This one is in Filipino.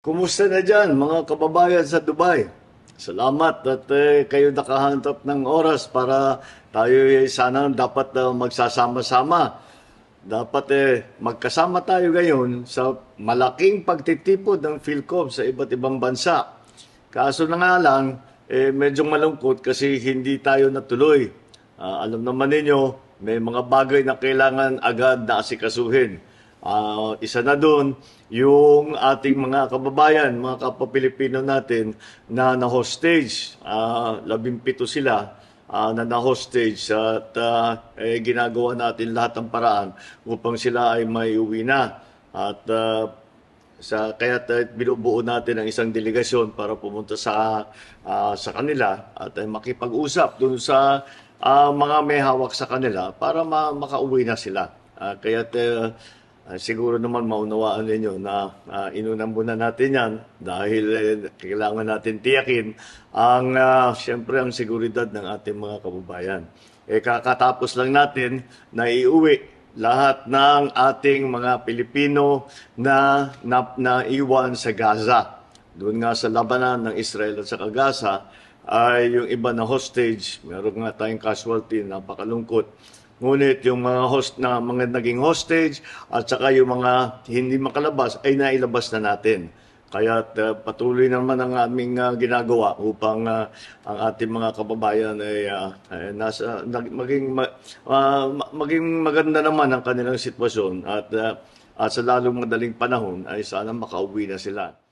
Kumusta na dyan, mga kababayan sa Dubai? Salamat at kayo nakahanap ng oras para tayo sana dapat magsasama-sama. Dapat magkasama tayo ngayon sa malaking pagtitipod ng PhilCom sa iba't ibang bansa. Kaso na nga lang, medyo malungkot kasi hindi tayo natuloy. Alam naman ninyo, may mga bagay na kailangan agad na asikasuhin. Isa na doon, yung ating mga kababayan, mga kapwa-Pilipino natin na na-hostage. 17 sila na na-hostage at ginagawa natin lahat ng paraan upang sila ay maiuwi na. At kaya binubuo natin ang isang delegasyon para pumunta sa kanila at makipag-usap doon sa mga may hawak sa kanila para makauwi na sila. Siguro naman maunawaan ninyo na inunan muna natin yan dahil kailangan natin tiyakin ang siyempre ang seguridad ng ating mga kababayan. Kakatapos lang natin na iuwi lahat ng ating mga Pilipino na naiwan sa Gaza. Doon nga sa labanan ng Israel at sa Gaza ay yung iba na hostage, meron nga tayong casualty, napakalungkot. Ngunit yung mga naging hostage at saka yung mga hindi makalabas ay nailabas na natin. Kaya patuloy naman ang aming ginagawa upang ang ating mga kababayan ay maging maganda naman ang kanilang sitwasyon at sa lalong madaling panahon ay sana makauwi na sila.